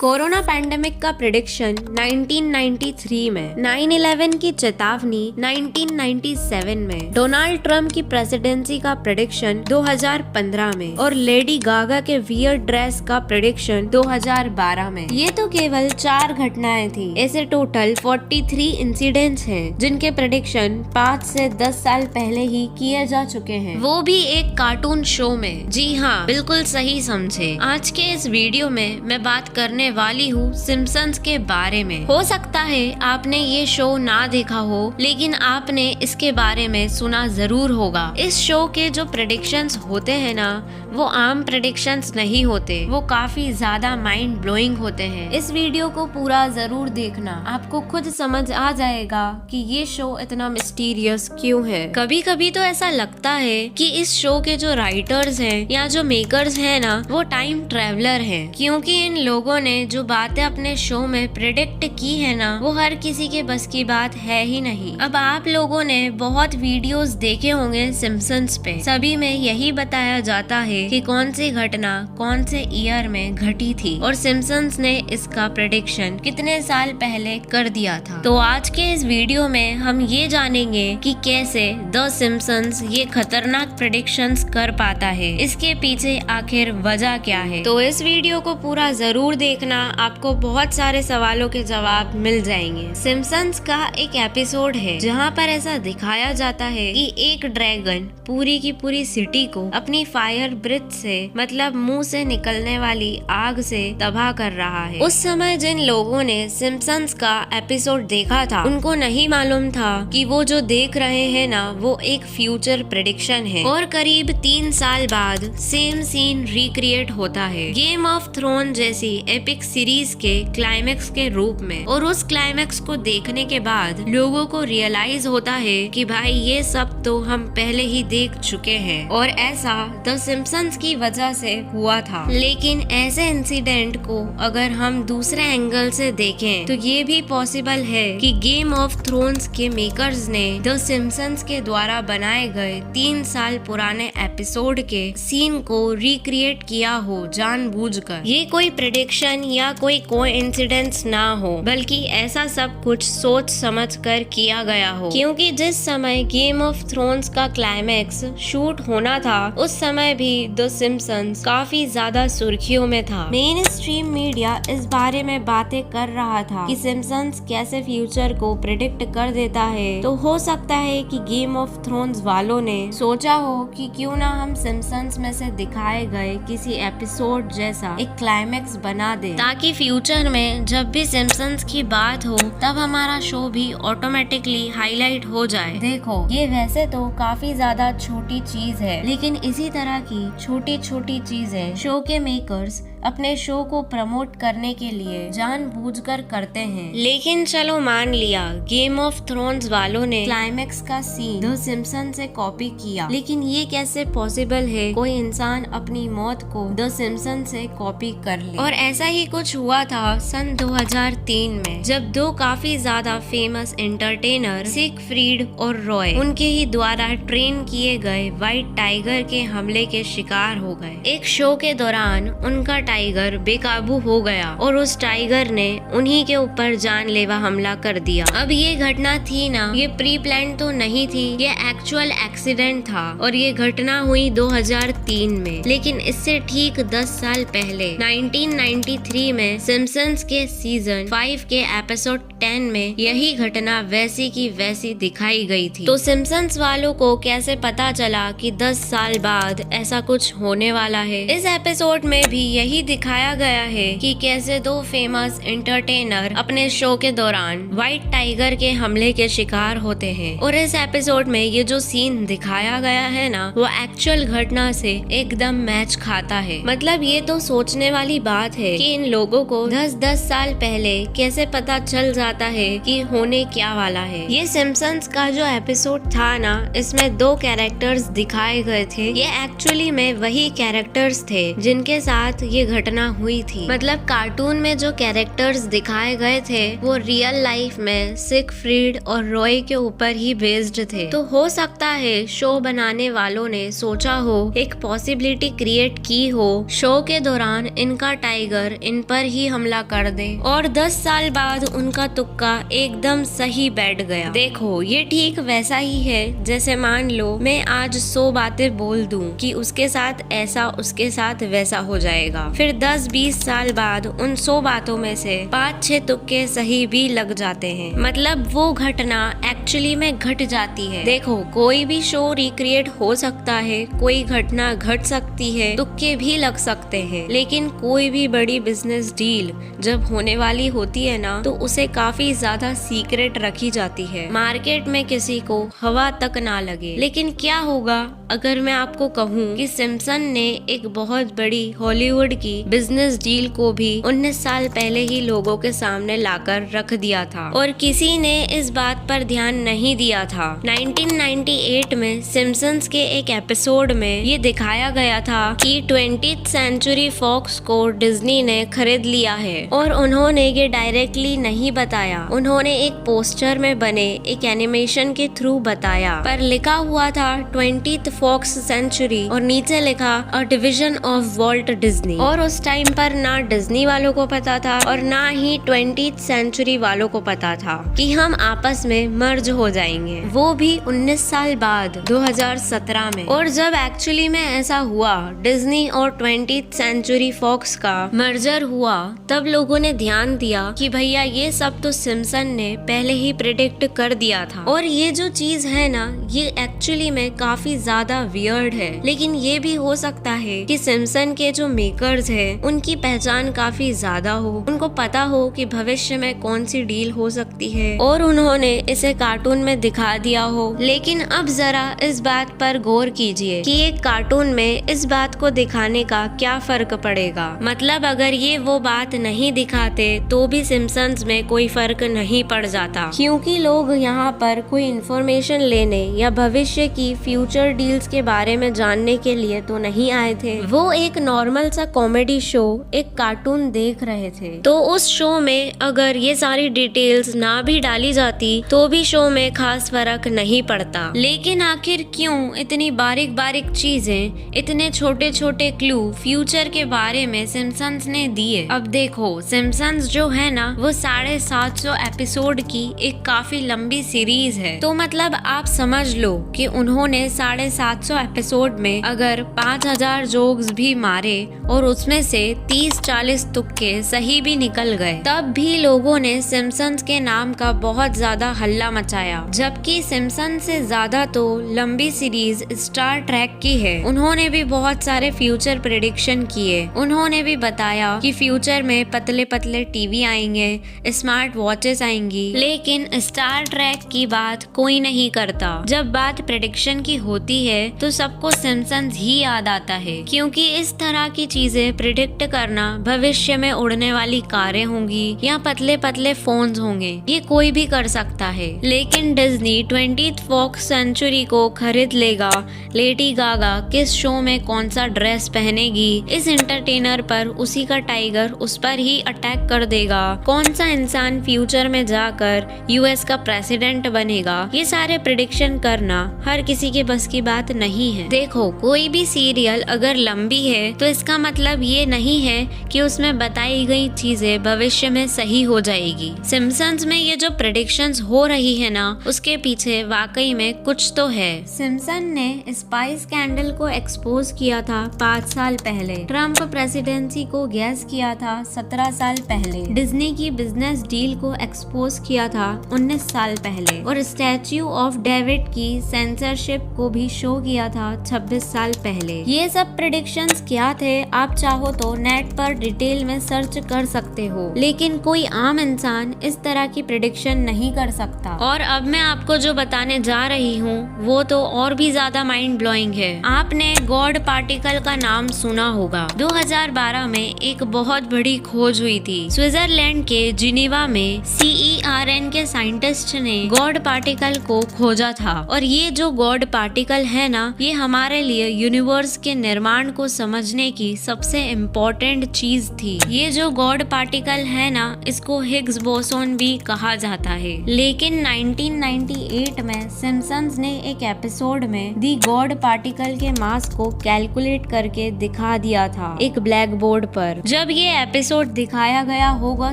Corona pandemic का prediction 1993 में, 9/11 की चेतावनी 1997 में, डोनाल्ड ट्रंप की प्रेसिडेंसी का प्रेडिक्शन 2015 में और लेडी गागा के वियर्ड ड्रेस का प्रेडिक्शन 2012 में। ये तो केवल 4 घटनाएं थी। ऐसे टोटल 43 इंसिडेंट्स हैं जिनके प्रेडिक्शन 5 से 10 साल पहले ही किए जा चुके हैं, वो भी एक कार्टून शो में। जी हाँ, बिल्कुल सही समझे। आज के इस वीडियो में मैं बात करने वाली हूँ सिम्पसन्स के बारे में। हो सकता है आपने ये शो ना देखा हो, लेकिन आपने इसके बारे में सुना जरूर होगा। इस शो के जो प्रेडिक्शंस होते हैं ना, वो आम प्रेडिक्शंस नहीं होते, वो काफी ज्यादा माइंड ब्लोइंग होते हैं। इस वीडियो को पूरा जरूर देखना, आपको खुद समझ आ जाएगा कि ये शो इतना मिस्टीरियस क्यों है। कभी कभी तो ऐसा लगता है कि इस शो के जो राइटर्स हैं या जो मेकर्स हैं ना, वो टाइम ट्रेवलर हैं, क्योंकि इन लोगों ने जो बातें अपने शो में प्रेडिक्ट की है ना, वो हर किसी के बस की बात है ही नहीं। अब आप लोगों ने बहुत वीडियोस देखे होंगे सिम्पसन्स पे, सभी में यही बताया जाता है कि कौन सी घटना कौन से ईयर में घटी थी और सिम्पसन्स ने इसका प्रेडिक्शन कितने साल पहले कर दिया था। तो आज के इस वीडियो में हम ये जानेंगे कि कैसे द सिम्पसन्स ये खतरनाक प्रेडिक्शंस कर पाता है, इसके पीछे आखिर वजह क्या है। तो इस वीडियो को पूरा जरूर देखना, आपको बहुत सारे सवालों के जवाब मिल जाएंगे। सिम्पसन्स का एक एपिसोड है जहाँ पर ऐसा दिखाया जाता है कि एक ड्रैगन पूरी की पूरी सिटी को अपनी फायर ब्रिथ से, मतलब मुंह से निकलने वाली आग से तबाह कर रहा है। उस समय जिन लोगों ने सिम्पसन्स का एपिसोड देखा था, उनको नहीं मालूम था कि वो जो देख रहे हैं ना, वो एक फ्यूचर प्रेडिक्शन है और करीब 3 साल बाद सेम सीन रिक्रिएट होता है गेम ऑफ थ्रोन जैसी एपिक सीरीज के क्लाइमेक्स के रूप में। और उस क्लाइमेक्स को देखने के बाद लोगों को रियलाइज होता है कि भाई ये सब तो हम पहले ही देख चुके हैं और ऐसा द सिम्पसन्स की वजह से हुआ था। लेकिन ऐसे इंसिडेंट को अगर हम दूसरे एंगल से देखें तो ये भी पॉसिबल है कि गेम ऑफ थ्रोन्स के मेकर्स ने द सिम्पसन्स के द्वारा बनाए गए 3 साल पुराने एपिसोड के सीन को रिक्रिएट किया हो जानबूझकर। ये कोई प्रेडिक्शन या कोई कोइंसिडेंस ना हो, बल्कि ऐसा सब कुछ सोच समझ कर किया गया हो, क्योंकि जिस समय गेम ऑफ थ्रोन्स का क्लाइमेक्स शूट होना था, उस समय भी द सिम्पसन्स काफी ज्यादा सुर्खियों में था। मेन स्ट्रीम मीडिया इस बारे में बातें कर रहा था कि सिम्पसन्स कैसे फ्यूचर को प्रेडिक्ट कर देता है। तो हो सकता है कि गेम ऑफ थ्रोन्स वालों ने सोचा हो कि क्यों ना हम सिम्पसन्स में से दिखाए गए किसी एपिसोड जैसा एक क्लाइमेक्स बना दे, ताकि फ्यूचर में जब भी सिम्पसन्स की बात हो तब हमारा शो भी ऑटोमेटिकली हाईलाइट हो जाए। देखो, ये वैसे तो काफी ज्यादा छोटी चीज है, लेकिन इसी तरह की छोटी छोटी चीजें शो के मेकर्स अपने शो को प्रमोट करने के लिए जानबूझकर करते हैं। लेकिन चलो मान लिया गेम ऑफ थ्रोन्स वालों ने क्लाइमेक्स का सीन द सिम्पसन्स से कॉपी किया, लेकिन ये कैसे पॉसिबल है कोई इंसान अपनी मौत को द सिम्पसन्स से कॉपी कर ले। और ऐसा ही कुछ हुआ था सन 2003 में, जब 2 काफी ज्यादा फेमस एंटरटेनर सिगफ्रीड और रॉय उनके ही द्वारा ट्रेन किए गए व्हाइट टाइगर के हमले के शिकार हो गए। एक शो के दौरान उनका टाइगर बेकाबू हो गया और उस टाइगर ने उन्हीं के ऊपर जानलेवा हमला कर दिया। अब ये घटना थी ना, ये प्री प्लान तो नहीं थी, ये एक्चुअल एक्सीडेंट था और ये घटना हुई 2003 में। लेकिन इससे ठीक 10 साल पहले 1993 में सिम्पसन्स के सीजन 5 के एपिसोड 10 में यही घटना वैसी की वैसी दिखाई गई थी। तो सिम्पसन्स वालों को कैसे पता चला कि 10 साल बाद ऐसा कुछ होने वाला है। इस एपिसोड में भी यही दिखाया गया है कि कैसे 2 फेमस एंटरटेनर अपने शो के दौरान व्हाइट टाइगर के हमले के शिकार होते हैं। और इस एपिसोड में ये जो सीन दिखाया गया है ना, वो एक्चुअल घटना से एकदम मैच खाता है। मतलब ये तो सोचने वाली बात है कि इन लोगों को 10-10 साल पहले कैसे पता चल जाता जाता है कि होने क्या वाला है। ये सिम्पसन्स का जो एपिसोड था ना, इसमें 2 कैरेक्टर्स दिखाए गए थे। ये एक्चुअली में वही कैरेक्टर्स थे जिनके साथ ये घटना हुई थी। मतलब कार्टून में जो कैरेक्टर्स दिखाए गए थे वो रियल लाइफ में सिगफ्रीड और रॉय के ऊपर ही बेस्ड थे। तो हो सकता है शो बनाने वालों ने सोचा हो, एक पॉसिबिलिटी क्रिएट की हो, शो के दौरान इनका टाइगर इन पर ही हमला कर दे और 10 साल बाद उनका तुक्का एकदम सही बैठ गया। देखो ये ठीक वैसा ही है जैसे मान लो मैं आज 100 बातें बोल दूं कि उसके साथ ऐसा उसके साथ वैसा हो जाएगा, फिर 10-20 साल बाद उन 100 बातों में से 5-6 तुक्के सही भी लग जाते हैं। मतलब वो घटना एक्चुअली में घट जाती है। देखो कोई भी शो रिक्रिएट हो सकता है, कोई घटना घट सकती है, तुक्के भी लग सकते हैं, लेकिन कोई भी बड़ी बिजनेस डील जब होने वाली होती है ना, तो उसे काफी ज्यादा सीक्रेट रखी जाती है, मार्केट में किसी को हवा तक ना लगे। लेकिन क्या होगा अगर मैं आपको कहूँ कि सिम्पसन ने एक बहुत बड़ी हॉलीवुड की बिजनेस डील को भी 19 साल पहले ही लोगों के सामने लाकर रख दिया था और किसी ने इस बात पर ध्यान नहीं दिया था। 1998 में सिम्पसन्स के एक एपिसोड में ये दिखाया गया था कि 20th सेंचुरी फॉक्स को डिज्नी ने खरीद लिया है और उन्होंने ये डायरेक्टली नहीं बताया, उन्होंने एक पोस्टर में बने एक एनिमेशन के थ्रू बताया, पर लिखा हुआ था 20th फॉक्स सेंचुरी और नीचे लिखा a division of Walt Disney. और उस टाइम पर ना डिज्नी वालों को पता था और ना ही 20th सेंचुरी वालों को पता था कि हम आपस में मर्ज हो जाएंगे, वो भी 19 साल बाद 2017 में। और जब एक्चुअली में ऐसा हुआ, डिज्नी और 20th सेंचुरी फॉक्स का मर्जर हुआ, तब लोगों ने ध्यान दिया कि भैया ये सब तो सिम्पसन ने पहले ही प्रेडिक्ट कर दिया था। और ये जो चीज है ना, ये एक्चुअली में काफी ज्यादा वियर्ड है, लेकिन ये भी हो सकता है कि सिम्पसन के जो मेकर्स हैं उनकी पहचान काफी ज्यादा हो, उनको पता हो कि भविष्य में कौन सी डील हो सकती है और उन्होंने इसे कार्टून में दिखा दिया हो। लेकिन अब जरा इस बात पर गौर कीजिए कि एक कार्टून में इस बात को दिखाने का क्या फर्क पड़ेगा। मतलब अगर ये वो बात नहीं दिखाते तो भी सिम्पसन्स में कोई फर्क नहीं पड़ जाता, क्योंकि लोग यहाँ पर कोई इंफॉर्मेशन लेने या भविष्य की फ्यूचर डील्स के बारे में जानने के लिए तो नहीं आए थे। वो एक नॉर्मल सा कॉमेडी शो, एक कार्टून देख रहे थे। तो उस शो में अगर ये सारी डिटेल्स ना भी डाली जाती तो भी शो में खास फर्क नहीं पड़ता। लेकिन आखिर क्यों इतनी बारीक बारीक चीजें, इतने छोटे छोटे क्लू फ्यूचर के बारे में सिम्पसन्स ने दिए? अब देखो सिम्पसन्स जो है ना, वो 750 एपिसोड की एक काफी लंबी सीरीज है। तो मतलब आप समझ लो कि उन्होंने 750 एपिसोड में अगर 5000 जोक्स भी मारे और उसमें से 30-40 तुक्के सही भी निकल गए, तब भी लोगों ने सिम्पसन्स के नाम का बहुत ज्यादा हल्ला मचाया। जबकि सिम्पसन्स से ज्यादा तो लंबी सीरीज स्टार ट्रैक की है। उन्होंने भी बहुत सारे फ्यूचर प्रेडिक्शन किए। उन्होंने भी बताया कि फ्यूचर में पतले पतले टीवी आएंगे, स्मार्ट वॉचेस आएंगी, लेकिन स्टार ट्रैक की बात कोई नहीं करता। जब बात प्रेडिक्शन की होती है तो सबको सिम्पसन्स ही याद आता है, क्योंकि इस तरह की चीजें प्रिडिक्ट करना, भविष्य में उड़ने वाली कारें होंगी या पतले पतले फोन्स होंगे, ये कोई भी कर सकता है। लेकिन डिज्नी 20th फॉक्स सेंचुरी को खरीद लेगा, लेडी गागा किस शो में कौन सा ड्रेस पहनेगी, इस एंटरटेनर पर उसी का टाइगर उस पर ही अटैक कर देगा, कौन सा इंसान फ्यूचर में जाकर यूएस का प्रेसिडेंट बनेगा, ये सारे प्रिडिक्शन करना हर किसी के बस की बात नहीं है। देखो कोई भी सीरियल अगर लंबी है तो इसका मतलब ये नहीं है कि उसमें बताई गई चीजें भविष्य में सही हो जाएगी। सिम्पसन्स में ये जो प्रेडिक्शंस हो रही है ना, उसके पीछे वाकई में कुछ तो है। सिम्पसन ने स्पाइस स्कैंडल को एक्सपोज किया था 5 साल पहले, ट्रम्प प्रेसिडेंसी को गैस किया था 17 साल पहले, डिज्नी की बिजनेस डील को एक्सपोज किया था 19 साल पहले और स्टैच्यू ऑफ डेविड की सेंसरशिप को भी शो शो किया था 26 साल पहले। ये सब प्रेडिक्शंस क्या थे आप चाहो तो नेट पर डिटेल में सर्च कर सकते हो, लेकिन कोई आम इंसान इस तरह की प्रेडिक्शन नहीं कर सकता। और अब मैं आपको जो बताने जा रही हूँ वो तो और भी ज्यादा माइंड ब्लोइंग है। आपने गॉड पार्टिकल का नाम सुना होगा। 2012 में एक बहुत बड़ी खोज हुई थी। स्विट्जरलैंड के जिनेवा में CERN के साइंटिस्ट ने गॉड पार्टिकल को खोजा था। और ये जो गॉड पार्टिकल है ना, ये हमारे लिए यूनिवर्स के निर्माण को समझने की सबसे इम्पोर्टेंट चीज थी। ये जो गॉड पार्टिकल है ना, इसको हिग्स बोसोन भी कहा जाता है। लेकिन 1998 में सिम्पसन्स ने एक एपिसोड में दी गॉड पार्टिकल के मास को कैलकुलेट करके दिखा दिया था एक ब्लैक बोर्ड पर। जब ये एपिसोड दिखाया गया होगा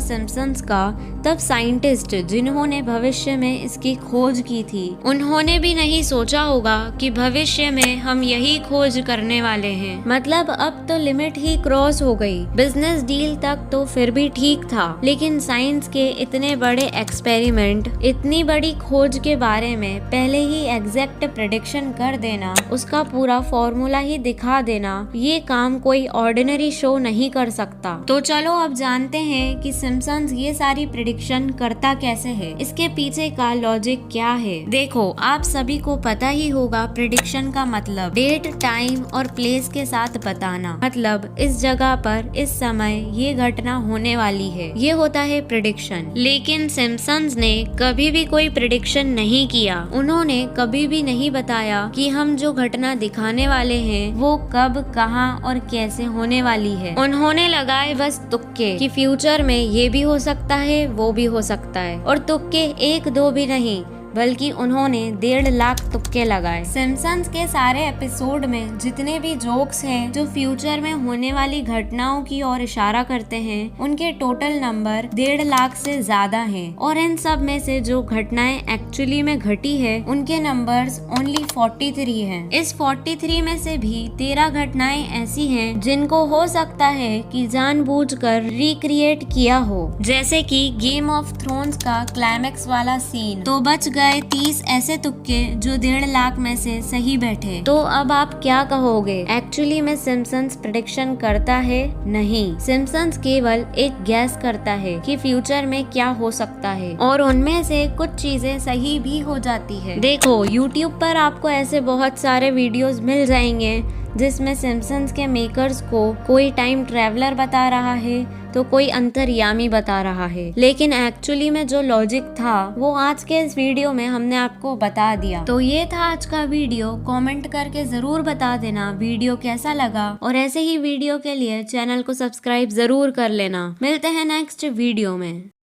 सिम्पसन्स का, तब साइंटिस्ट जिन्होंने भविष्य में इसकी खोज की थी, उन्होंने भी नहीं सोचा होगा कि भविष्य में हम यही खोज करने वाले हैं। मतलब अब तो लिमिट ही क्रॉस हो गई। बिजनेस डील तक तो फिर भी ठीक था, लेकिन साइंस के इतने बड़े एक्सपेरिमेंट, इतनी बड़ी खोज के बारे में पहले ही एग्जैक्ट प्रेडिक्शन कर देना, उसका पूरा फॉर्मूला ही दिखा देना, ये काम कोई ऑर्डिनरी शो नहीं कर सकता। तो चलो अब जानते हैं कि सिम्पसन्स ये सारी प्रेडिक्शन करता कैसे है, इसके पीछे का लॉजिक क्या है। देखो, आप सभी को पता ही होगा प्रेडिक्शन का मतलब डेट, टाइम और प्लेस के साथ बताना। मतलब इस जगह पर इस समय ये घटना होने वाली है, ये होता है प्रेडिक्शन। लेकिन सिम्पसन्स ने कभी भी कोई प्रेडिक्शन नहीं किया। उन्होंने कभी भी नहीं बताया कि हम जो घटना दिखाने वाले हैं वो कब, कहां और कैसे होने वाली है। उन्होंने लगाए बस तुक्के कि फ्यूचर में ये भी हो सकता है, वो भी हो सकता है। और तुक्के एक दो भी नहीं, बल्कि उन्होंने 1.5 लाख तुक्के लगाए। सिम्पसन्स के सारे एपिसोड में जितने भी जोक्स हैं जो फ्यूचर में होने वाली घटनाओं की ओर इशारा करते हैं, उनके टोटल नंबर 1.5 लाख से ज्यादा हैं। और इन सब में से जो घटनाएं एक्चुअली में घटी है, उनके नंबर्स ओनली 43 हैं। इस 43 में से भी 13 घटनाएं ऐसी हैं जिनको हो सकता है कि जानबूझकर रिक्रिएट किया हो, जैसे कि गेम ऑफ थ्रोन्स का क्लाइमेक्स वाला सीन। तो बच गए 30 ऐसे तुक्के जो 1.5 लाख में से सही बैठे। तो अब आप क्या कहोगे? एक्चुअली में सिम्पसन्स प्रेडिक्शन करता है? नहीं, सिम्पसन्स केवल एक गैस करता है कि फ्यूचर में क्या हो सकता है, और उनमें से कुछ चीजें सही भी हो जाती है। देखो, YouTube पर आपको ऐसे बहुत सारे वीडियोस मिल जाएंगे जिसमें सिम्पसन्स के मेकर्स को कोई टाइम ट्रेवलर बता रहा है तो कोई अंतर्यामी बता रहा है। लेकिन एक्चुअली में जो लॉजिक था वो आज के इस वीडियो में हमने आपको बता दिया। तो ये था आज का वीडियो। कमेंट करके जरूर बता देना वीडियो कैसा लगा, और ऐसे ही वीडियो के लिए चैनल को सब्सक्राइब जरूर कर लेना। मिलते हैं नेक्स्ट वीडियो में।